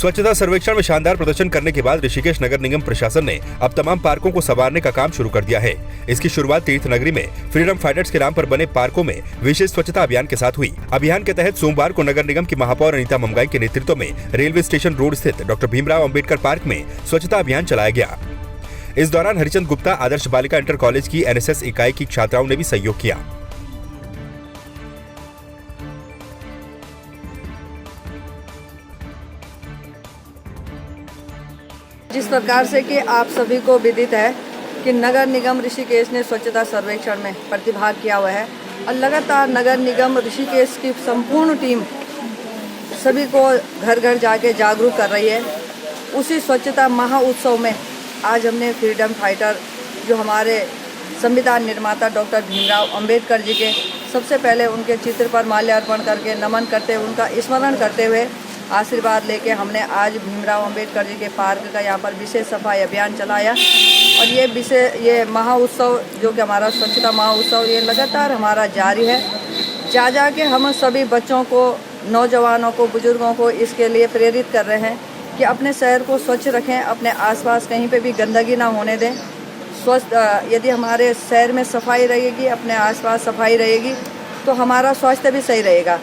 स्वच्छता सर्वेक्षण में शानदार प्रदर्शन करने के बाद ऋषिकेश नगर निगम प्रशासन ने अब तमाम पार्कों को संवारने का काम शुरू कर दिया है। इसकी शुरुआत तीर्थ नगरी में फ्रीडम फाइटर्स के नाम पर बने पार्कों में विशेष स्वच्छता अभियान के साथ हुई। अभियान के तहत सोमवार को नगर निगम की महापौर अनीता ममगाई के नेतृत्व में रेलवे स्टेशन रोड स्थित डॉक्टर भीमराव अंबेडकर पार्क में स्वच्छता अभियान चलाया गया। इस दौरान हरिचंद गुप्ता आदर्श बालिका इंटर कॉलेज की NSS इकाई की छात्राओं ने भी सहयोग किया। जिस प्रकार से कि आप सभी को विदित है कि नगर निगम ऋषिकेश ने स्वच्छता सर्वेक्षण में प्रतिभाग किया हुआ है और लगातार नगर निगम ऋषिकेश की संपूर्ण टीम सभी को घर घर जाके जागरूक कर रही है। उसी स्वच्छता महोत्सव में आज हमने फ्रीडम फाइटर जो हमारे संविधान निर्माता डॉक्टर भीमराव अंबेडकर जी के सबसे पहले उनके चित्र पर माल्यार्पण करके नमन करते हुए उनका स्मरण करते हुए आशीर्वाद लेके हमने आज भीमराव अंबेडकर जी के पार्क का यहाँ पर विशेष सफाई अभियान चलाया। और ये महोत्सव जो कि हमारा स्वच्छता महोत्सव ये लगातार हमारा जारी है। जा के हम सभी बच्चों को, नौजवानों को, बुजुर्गों को इसके लिए प्रेरित कर रहे हैं कि अपने शहर को स्वच्छ रखें, अपने आसपास कहीं पे भी गंदगी ना होने दें। स्वस्थ यदि हमारे शहर में सफाई रहेगी, अपने आसपास सफाई रहेगी तो हमारा स्वास्थ्य भी सही रहेगा।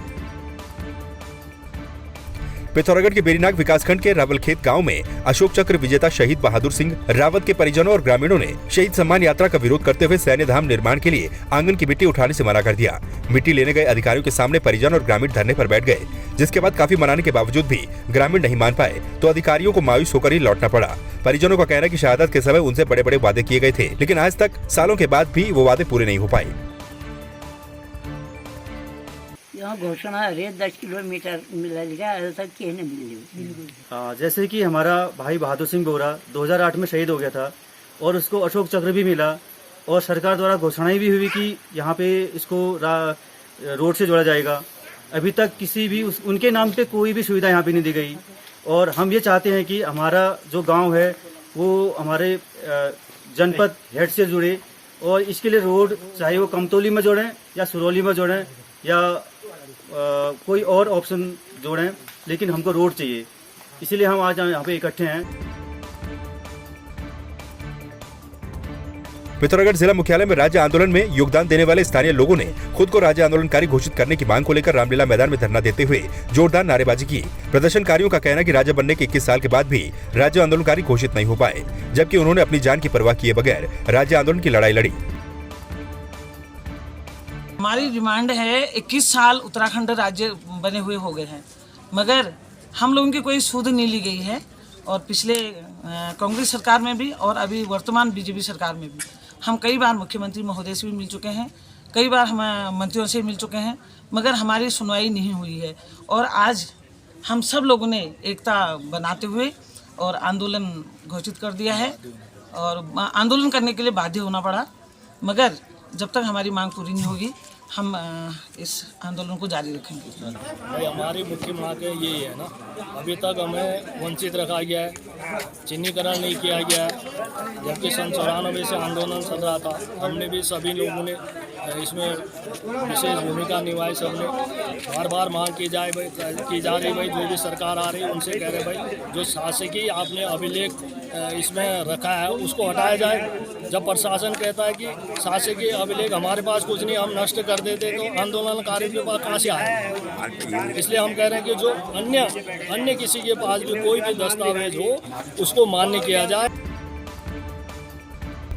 पिथौरागढ़ के बेरीनाग विकासखंड के रावलखेत गांव में अशोक चक्र विजेता शहीद बहादुर सिंह रावत के परिजनों और ग्रामीणों ने शहीद सम्मान यात्रा का विरोध करते हुए सैन्य धाम निर्माण के लिए आंगन की मिट्टी उठाने से मना कर दिया। मिट्टी लेने गए अधिकारियों के सामने परिजन और ग्रामीण धरने पर बैठ गए, जिसके बाद काफी मनाने के बावजूद भी ग्रामीण नहीं मान पाए तो अधिकारियों को मायूस होकर ही लौटना पड़ा। परिजनों का कहना है कि शहादत के समय उनसे बड़े बड़े वादे किए गए थे, लेकिन आज तक सालों के बाद भी वो वादे पूरे नहीं हो पाए। यहाँ घोषणा है 10 किलोमीटर मिलेगा, अभी तक कहीं नहीं मिली। हाँ, जैसे कि हमारा भाई बहादुर सिंह बोरा 2008 में शहीद हो गया था और उसको अशोक चक्र भी मिला और सरकार द्वारा घोषणाएं भी हुई कि यहाँ पे इसको रोड से जोड़ा जाएगा। अभी तक किसी भी उनके नाम पे कोई भी सुविधा यहाँ पे नहीं दी गई। और हम ये चाहते हैं कि हमारा जो गाँव है वो हमारे जनपद हेड से जुड़े और इसके लिए रोड चाहे वो कमतौली में जोड़ें या सुरौली में जोड़ें या कोई और ऑप्शन जोड़ें, लेकिन हमको रोड चाहिए। इसीलिए हम आज यहाँ पे इकट्ठे हैं। पिथौरागढ़ जिला मुख्यालय में राज्य आंदोलन में योगदान देने वाले स्थानीय लोगों ने खुद को राज्य आंदोलनकारी घोषित करने की मांग को लेकर रामलीला मैदान में धरना देते हुए जोरदार नारेबाजी की। प्रदर्शनकारियों का कहना है कि राज्य बनने के 21 साल के बाद भी राज्य आंदोलनकारी घोषित नहीं हो पाए, जबकि उन्होंने अपनी जान की परवाह किए बगैर राज्य आंदोलन की लड़ाई लड़ी। हमारी डिमांड है 21 साल उत्तराखंड राज्य बने हुए हो गए हैं, मगर हम लोगों की कोई सुध नहीं ली गई है। और पिछले कांग्रेस सरकार में भी और अभी वर्तमान बीजेपी सरकार में भी हम कई बार मुख्यमंत्री महोदय से भी मिल चुके हैं, कई बार हम मंत्रियों से मिल चुके हैं, मगर हमारी सुनवाई नहीं हुई है। और आज हम सब लोगों ने एकता बनाते हुए और आंदोलन घोषित कर दिया है और आंदोलन करने के लिए बाध्य होना पड़ा, मगर जब तक हमारी मांग पूरी नहीं होगी हम इस आंदोलन को जारी रखेंगे। भाई हमारी मुख्य मांग यही है ना, अभी तक हमें वंचित रखा गया है, चिन्हीकरण नहीं किया गया है, जबकि सन 94 से आंदोलन चल रहा था। हमने भी सभी लोगों ने इसमें विशेष भूमिका निभाई। सबने बार बार मांग की जा रही भाई जो भी सरकार आ रही है उनसे कह रहे भाई जो शासकीय आपने अभिलेख इसमें रखा है उसको हटाया जाए। जब प्रशासन कहता है कि शासकीय अभिलेख हमारे पास कुछ नहीं, हम नष्ट कर देते तो आंदोलनकारी के पास कहाँ से आए। इसलिए हम कह रहे हैं कि जो अन्य किसी के पास भी कोई भी दस्तावेज हो उसको मान्य किया जाए।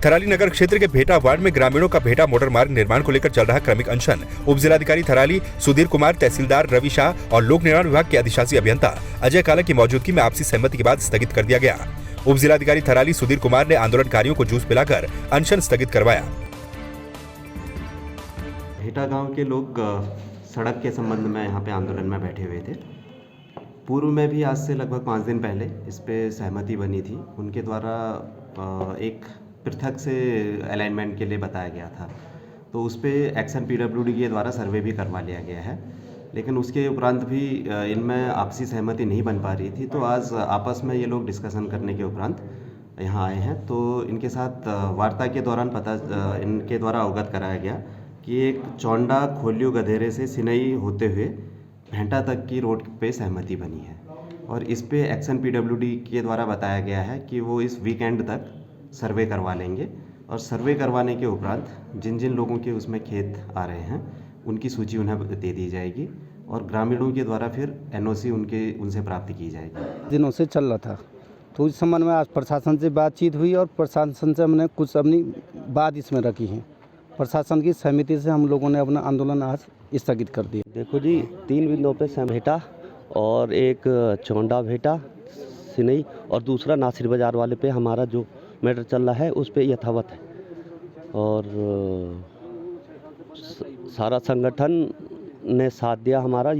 थराली नगर क्षेत्र के भेटा वार्ड में ग्रामीणों का भेटा मोटर मार्ग निर्माण को लेकर चल रहा क्रमिक अनशन उप जिलाधिकारी थराली सुधीर कुमार, तहसीलदार रवि शाह और लोक निर्माण विभाग के अधिशासी अभियंता अजय काला की मौजूदगी में आपसी सहमति के बाद स्थगित कर दिया गया। उप जिलाधिकारी थराली सुधीर कुमार ने आंदोलनकारियों को जूस पिलाकर अनशन स्थगित करवाया। भेटा गांव के लोग सड़क के संबंध में यहाँ पे आंदोलन में बैठे हुए थे। पूर्व में भी आज से लगभग 5 दिन पहले इस पे सहमति बनी थी। उनके द्वारा एक पृथक से अलाइनमेंट के लिए बताया गया था, तो उस पर एक्शन PWD के द्वारा सर्वे भी करवा लिया गया है, लेकिन उसके उपरांत भी इनमें आपसी सहमति नहीं बन पा रही थी। तो आज आपस में ये लोग डिस्कशन करने के उपरांत यहाँ आए हैं। तो इनके साथ वार्ता के दौरान इनके द्वारा अवगत कराया गया कि एक चौंडा खोलियो गधेरे से सिनई होते हुए भेंटा तक की रोड पे सहमति बनी है और इस पे एक्शन पीडब्ल्यूडी के द्वारा बताया गया है कि वो इस वीकेंड तक सर्वे करवा लेंगे और सर्वे करवाने के उपरांत जिन जिन लोगों के उसमें खेत आ रहे हैं उनकी सूची उन्हें दे दी जाएगी और ग्रामीणों के द्वारा फिर एनओसी उनसे प्राप्त की जाएगी। दिनों से चल रहा था, तो इस संबंध में आज प्रशासन से बातचीत हुई और प्रशासन से हमने कुछ अपनी बात इसमें रखी है। प्रशासन की सहमति से हम लोगों ने अपना आंदोलन आज स्थगित कर दिया। देखो जी, 3 बिंदुओं पे भेटा और एक चौंडा भेटा सिनई और दूसरा नासिर बाजार वाले पे हमारा जो मैटर चल रहा है उस पे यथावत है और सारा संगठन ने साथ दिया हमारा।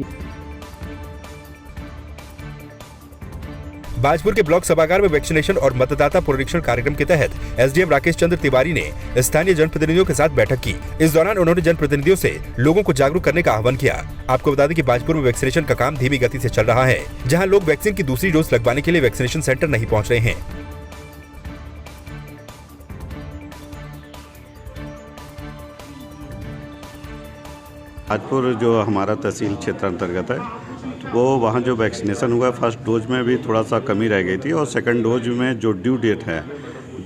बाजपुर के ब्लॉक सभागार में वैक्सीनेशन और मतदाता पुनरीक्षण कार्यक्रम के तहत एसडीएम राकेश चंद्र तिवारी ने स्थानीय जनप्रतिनिधियों के साथ बैठक की। इस दौरान उन्होंने जनप्रतिनिधियों से लोगों को जागरूक करने का आह्वान किया। आपको बता दें कि बाजपुर में वैक्सीनेशन का काम धीमी गति से चल रहा है, जहां लोग वैक्सीन की दूसरी डोज लगवाने के लिए वैक्सीनेशन सेंटर नहीं पहुंच रहे हैं। बाजपुर जो हमारा तहसील क्षेत्र अंतर्गत है, वो वहाँ जो वैक्सीनेशन हुआ फर्स्ट डोज में भी थोड़ा सा कमी रह गई थी और सेकंड डोज में जो ड्यू डेट है,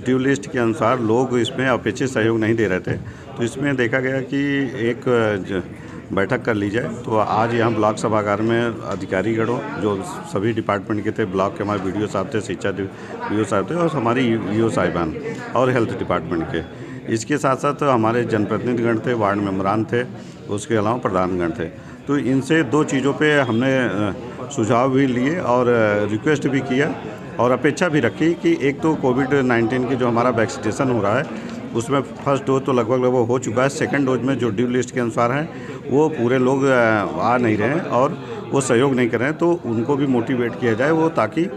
ड्यू लिस्ट के अनुसार लोग इसमें अपेक्षित सहयोग नहीं दे रहे थे। तो इसमें देखा गया कि एक बैठक कर ली जाए। तो आज यहाँ ब्लॉक सभागार में अधिकारीगणों जो सभी डिपार्टमेंट के थे, ब्लॉक के हमारे बीडीओ साहब थे, शिक्षा बीडीओ साहब थे और हमारी ईओ साहिबान और हेल्थ डिपार्टमेंट के, इसके साथ साथ हमारे जनप्रतिनिधिगण थे, वार्ड मेंबरान थे, उसके अलावा प्रधानगण थे। तो इनसे 2 चीज़ों पे हमने सुझाव भी लिए और रिक्वेस्ट भी किया और अपेक्षा भी रखी कि एक तो कोविड-19 की जो हमारा वैक्सीनेशन हो रहा है उसमें फर्स्ट डोज तो लगभग हो चुका है, सेकंड डोज में जो ड्यू लिस्ट के अनुसार है वो पूरे लोग आ नहीं रहे हैं और वो सहयोग नहीं कर रहे हैं। तो उनको भी मोटिवेट किया जाए वो, ताकि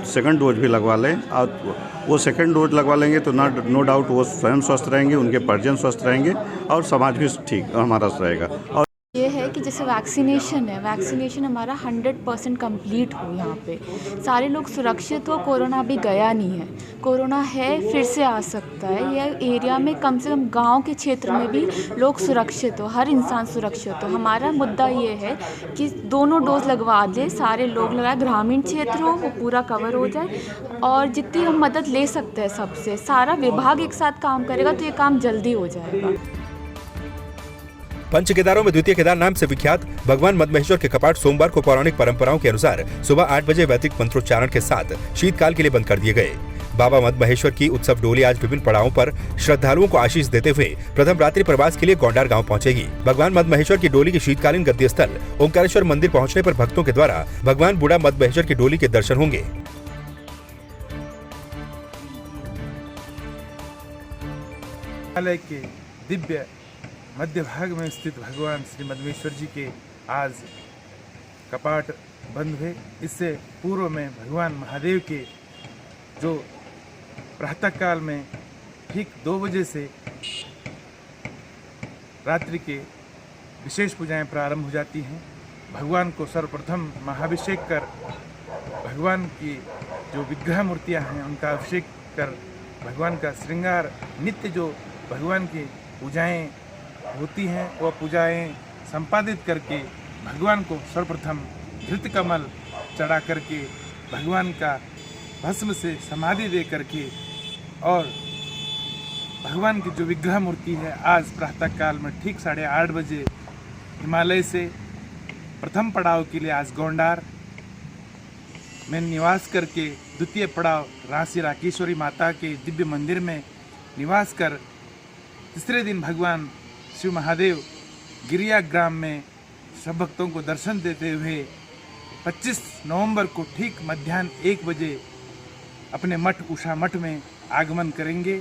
सेकंड डोज भी लगवा लें और वो सेकंड डोज लगवा लेंगे तो नो डाउट वो स्वयं स्वस्थ रहेंगे, उनके परिजन स्वस्थ रहेंगे और समाज भी ठीक हमारा रहेगा। और ये है कि जैसे वैक्सीनेशन हमारा 100% कंप्लीट हो, यहाँ पे सारे लोग सुरक्षित हो, कोरोना अभी गया नहीं है, कोरोना है फिर से आ सकता है। यह एरिया में कम से कम गांव के क्षेत्र में भी लोग सुरक्षित हो, हर इंसान सुरक्षित हो। हमारा मुद्दा ये है कि दोनों डोज लगवा दे, सारे लोग लगाए, ग्रामीण क्षेत्र हो वो पूरा कवर हो जाए और जितनी हम मदद ले सकते हैं सबसे, सारा विभाग एक साथ काम करेगा तो ये काम जल्दी हो जाएगा। पंच केदारों में द्वितीय केदार नाम से विख्यात भगवान मद्महेश्वर के कपाट सोमवार को पौराणिक परंपराओं के अनुसार सुबह 8 बजे वैदिक मंत्रोच्चारण के साथ शीतकाल के लिए बंद कर दिए गए। बाबा मद्महेश्वर की उत्सव डोली आज विभिन्न पड़ावों पर श्रद्धालुओं को आशीष देते हुए प्रथम रात्रि प्रवास के लिए गोंडार गांव पहुंचेगी। भगवान मद्महेश्वर की डोली के शीतकालीन गद्दी स्थल ओंकारेश्वर मंदिर पहुंचने पर भक्तों के द्वारा भगवान बूढ़ा मद्महेश्वर की डोली के दर्शन होंगे। के दिव्य मध्य भाग में स्थित भगवान श्री मद्मेश्वर जी के आज कपाट बंद हुए। इससे पूर्व में भगवान महादेव के जो प्रातःकाल में ठीक 2 बजे से रात्रि के विशेष पूजाएं प्रारंभ हो जाती हैं। भगवान को सर्वप्रथम महाभिषेक कर भगवान की जो विग्रह मूर्तियां हैं उनका अभिषेक कर भगवान का श्रृंगार, नित्य जो भगवान की पूजाएं होती हैं वह पूजाएं संपादित करके भगवान को सर्वप्रथम धृत कमल चढ़ा करके भगवान का भस्म से समाधि दे करके और भगवान की जो विग्रह मूर्ति है आज प्रातःकाल में ठीक 8:30 बजे हिमालय से प्रथम पड़ाव के लिए आज गोंडार में निवास करके द्वितीय पड़ाव रांसी राकेश्वरी माता के दिव्य मंदिर में निवास कर तीसरे दिन भगवान शिव महादेव गिरिया ग्राम में सब भक्तों को दर्शन देते हुए 25 नवंबर को ठीक मध्याह्न 1 बजे अपने मठ उषा मठ में आगमन करेंगे।